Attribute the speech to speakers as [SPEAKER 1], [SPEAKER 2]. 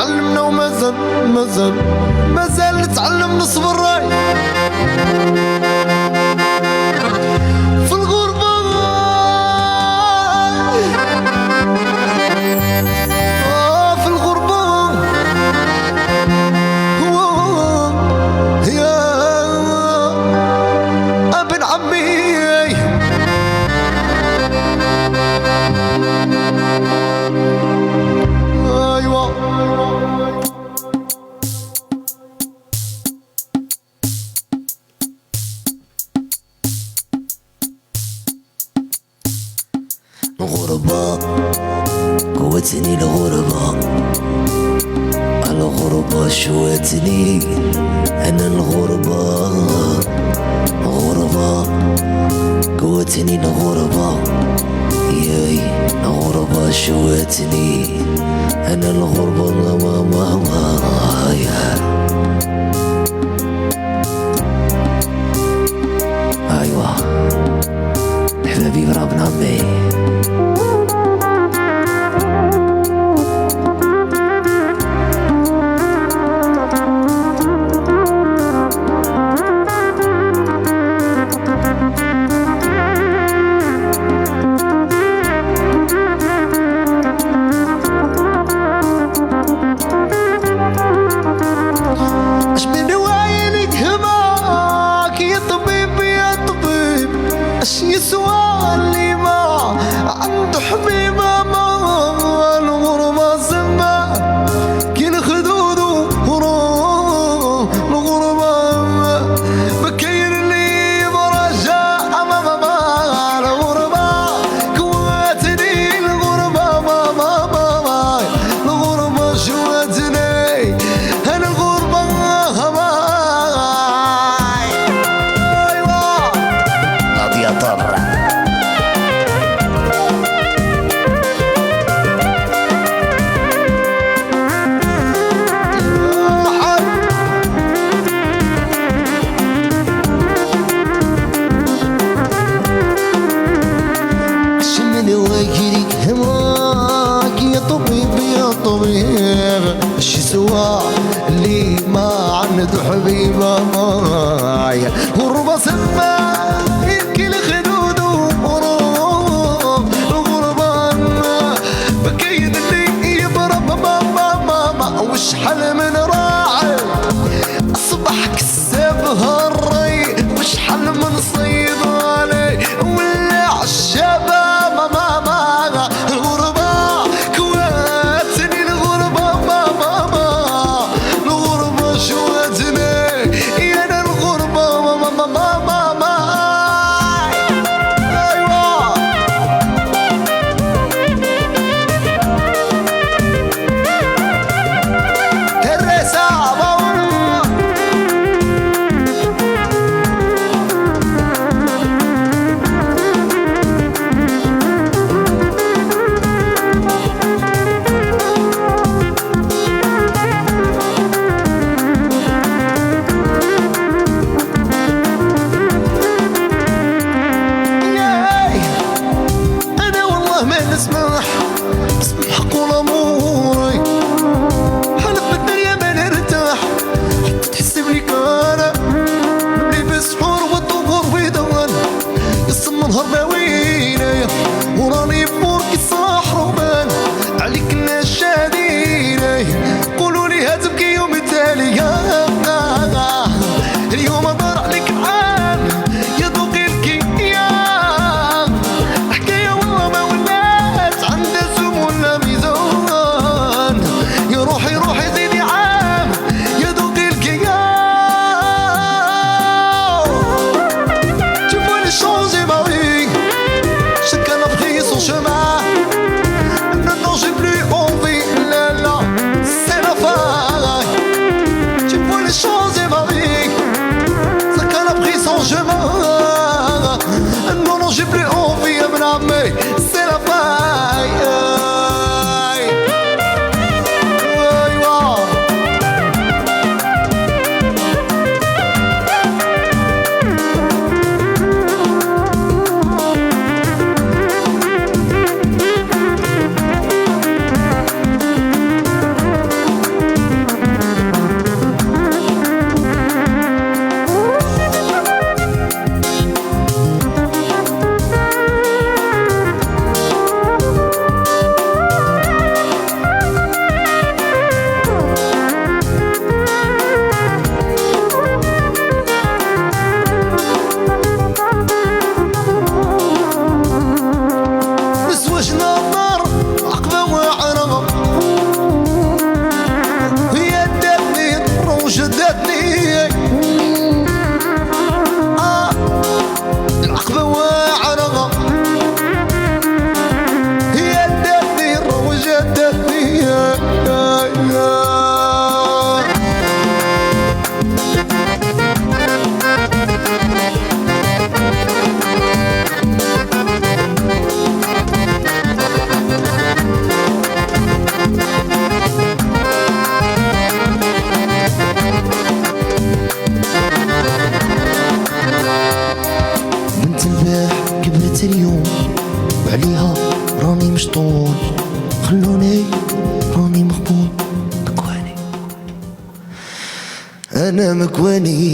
[SPEAKER 1] تعلمنا ومازال نتعلم نصبر راي في الغربة في الغربة يا ابن عمي
[SPEAKER 2] الغربة قوتني الغربة شوتني أنا الغربة قوتني ياي الغربة شوتني أنا الغربة أيوة حبيبي ربنا عمي
[SPEAKER 1] يسوى اللي ما عنده حبيبه ما الغربة زما كي خدودو الغربة بكير اللي برجع ما الغربة قوتني الغربة ما الغربة شوتني انا الغربة شي سوا اللي ما عنده حبيبه ماي غربة سما يبكي لخدوده الغربة بكيد اللي يضرب ما وشحال من راعي اصبح كسبها الري وشحال من صيد علي ولا عالشباب اسمح قول اموري حلف بالدنيا ما نرتاح حتى تحسب لي انا نبلي بسحور والطهور بيدوان يصم نهار باوينايا وراني فورك الصاح رومان عليك الناس شاديناي قولوا لي هتبكي يوم التالي اليوم دار عليك عام يا ذوقي الكيان حكايه والله ما ولات عندها سم ولا ميزان يا روحي زيدي عام يا ذوقي الكيان tu vois les changer ma vie chacun a pris son chemin maintenant j'ai plus envie là c'est la fin tu vois les changer ma vie chacun a pris son chemin non j'ai plus envie à me l'amener c'est la fin
[SPEAKER 2] جات اليوم وعليها راني مشطون، خلوني راني مخبون مكواني، انا مكواني.